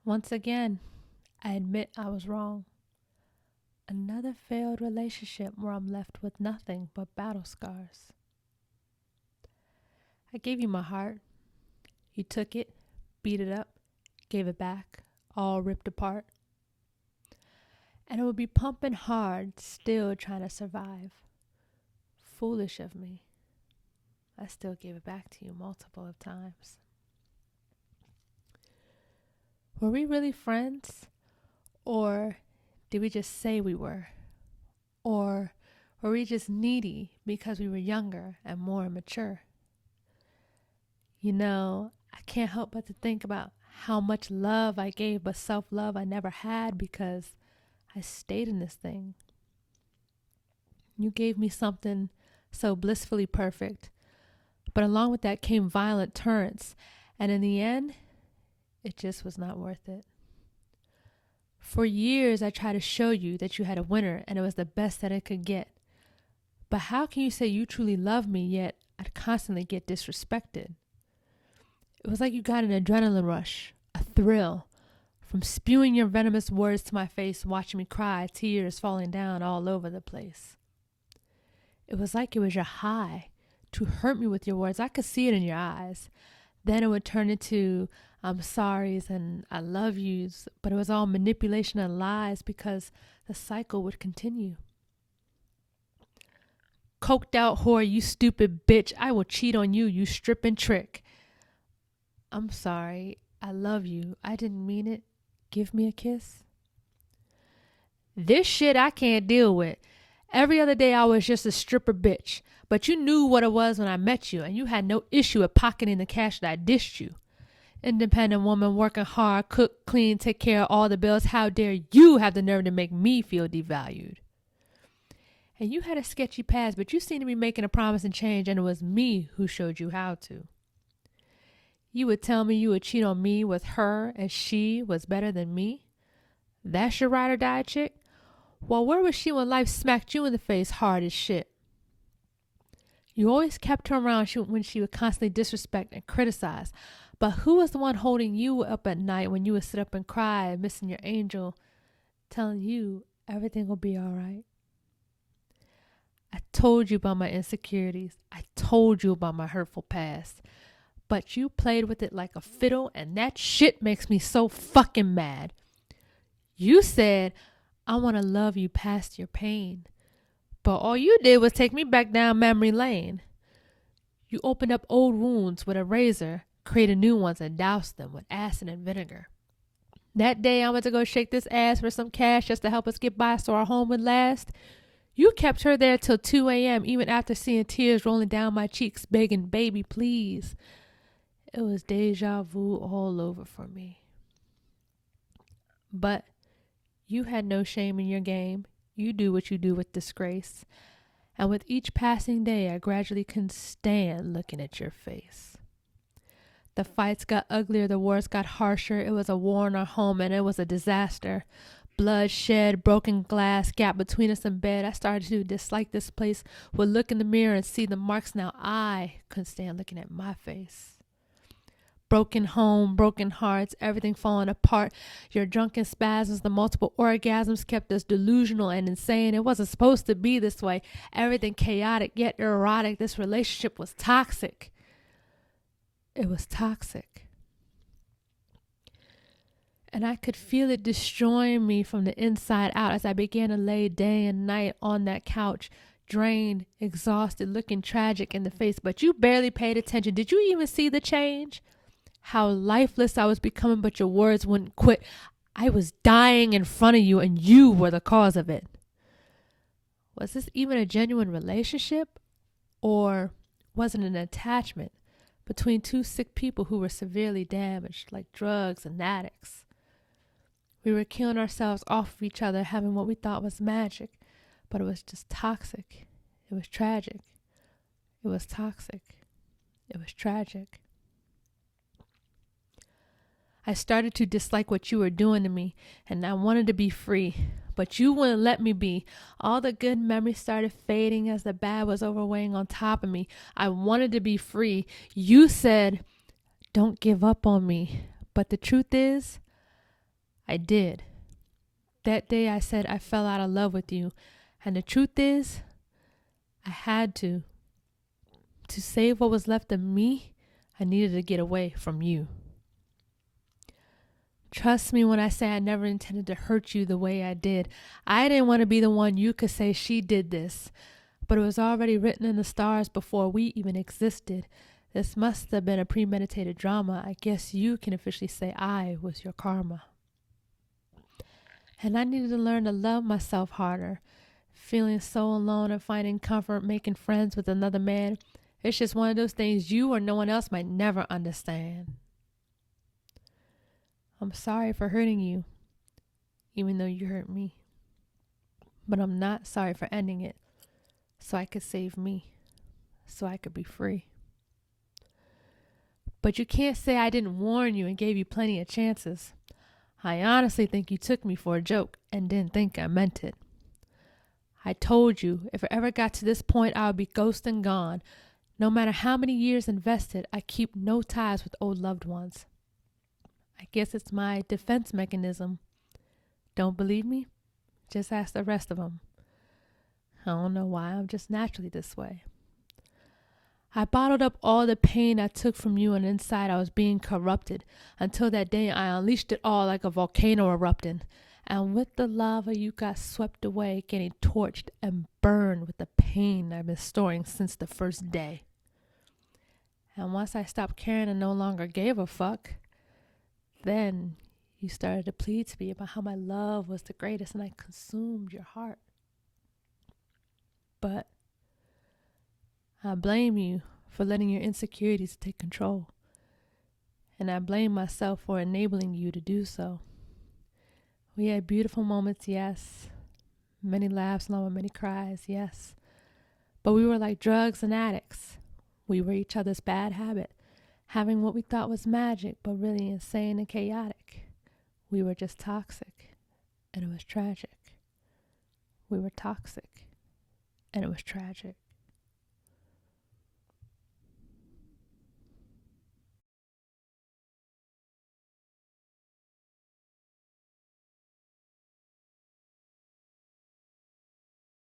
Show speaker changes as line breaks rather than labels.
Once again, I admit I was wrong. Another failed relationship where I'm left with nothing but battle scars. I gave you my heart. You took it, beat it up, gave it back, all ripped apart. And it would be pumping hard, still trying to survive. Foolish of me. I still gave it back to you multiple of times. Were we really friends? Or did we just say we were? Or were we just needy because we were younger and more mature? You know, I can't help but to think about how much love I gave, but self-love I never had because I stayed in this thing. You gave me something so blissfully perfect, but along with that came violent turns, and in the end, it just was not worth it. For years, I tried to show you that you had a winner and it was the best that it could get. But how can you say you truly love me, yet I'd constantly get disrespected? It was like you got an adrenaline rush, a thrill, from spewing your venomous words to my face, watching me cry, tears falling down all over the place. It was like it was your high to hurt me with your words. I could see it in your eyes. Then it would turn into I'm sorry's and I love yous, but it was all manipulation and lies because the cycle would continue. Coked out whore, you stupid bitch. I will cheat on you, you stripping trick. I'm sorry. I love you. I didn't mean it. Give me a kiss. This shit I can't deal with. Every other day I was just a stripper bitch, but you knew what it was when I met you and you had no issue with pocketing the cash that I dished you. Independent woman working hard, cook, clean, take care of all the bills. How dare you have the nerve to make me feel devalued? And you had a sketchy past, but you seemed to be making a promise and change, and it was me who showed you how to. You would tell me you would cheat on me with her and she was better than me? That's your ride or die chick? Well, where was she when life smacked you in the face hard as shit? You always kept her around when she would constantly disrespect and criticize. But who was the one holding you up at night when you would sit up and cry, missing your angel, telling you everything will be all right? I told you about my insecurities. I told you about my hurtful past. But you played with it like a fiddle, and that shit makes me so fucking mad. You said, I want to love you past your pain. But all you did was take me back down memory lane. You opened up old wounds with a razor, created new ones, and doused them with acid and vinegar. That day I went to go shake this ass for some cash just to help us get by so our home would last. You kept her there till 2 a.m. even after seeing tears rolling down my cheeks, begging, baby, please. It was deja vu all over for me. But you had no shame in your game. You do what you do with disgrace. And with each passing day, I gradually couldn't stand looking at your face. The fights got uglier, the wars got harsher. It was a war in our home, and it was a disaster. Bloodshed, broken glass, gap between us in bed. I started to dislike this place, would look in the mirror and see the marks. Now I couldn't stand looking at my face. Broken home, broken hearts, everything falling apart. Your drunken spasms, the multiple orgasms kept us delusional and insane. It wasn't supposed to be this way. Everything chaotic yet erotic. This relationship was toxic. It was toxic. And I could feel it destroying me from the inside out as I began to lay day and night on that couch, drained, exhausted, looking tragic in the face. But you barely paid attention. Did you even see the change? How lifeless I was becoming, but your words wouldn't quit. I was dying in front of you, and you were the cause of it. Was this even a genuine relationship? Or was it an attachment between two sick people who were severely damaged, like drugs and addicts? We were killing ourselves off of each other, having what we thought was magic, but it was just toxic. It was tragic. It was toxic. It was tragic. I started to dislike what you were doing to me, and I wanted to be free, but you wouldn't let me be. All the good memories started fading as the bad was overweighing on top of me. I wanted to be free. You said, don't give up on me. But the truth is, I did. That day I said I fell out of love with you. And the truth is, I had to. To save what was left of me, I needed to get away from you. Trust me when I say I never intended to hurt you the way I did. I didn't want to be the one you could say she did this. But it was already written in the stars before we even existed. This must have been a premeditated drama. I guess you can officially say I was your karma. And I needed to learn to love myself harder. Feeling so alone and finding comfort making friends with another man. It's just one of those things you or no one else might never understand. I'm sorry for hurting you, even though you hurt me. But I'm not sorry for ending it, so I could save me, so I could be free. But you can't say I didn't warn you and gave you plenty of chances. I honestly think you took me for a joke and didn't think I meant it. I told you if it ever got to this point, I would be ghost and gone. No matter how many years invested, I keep no ties with old loved ones. I guess it's my defense mechanism. Don't believe me? Just ask the rest of them. I don't know why, I'm just naturally this way. I bottled up all the pain I took from you, and inside I was being corrupted until that day I unleashed it all like a volcano erupting. And with the lava, you got swept away, getting torched and burned with the pain I've been storing since the first day. And once I stopped caring and no longer gave a fuck, then you started to plead to me about how my love was the greatest and I consumed your heart. But I blame you for letting your insecurities take control. And I blame myself for enabling you to do so. We had beautiful moments, yes. Many laughs along with many cries, yes. But we were like drugs and addicts. We were each other's bad habit, having what we thought was magic, but really insane and chaotic. We were just toxic, and it was tragic. We were toxic, and it was tragic.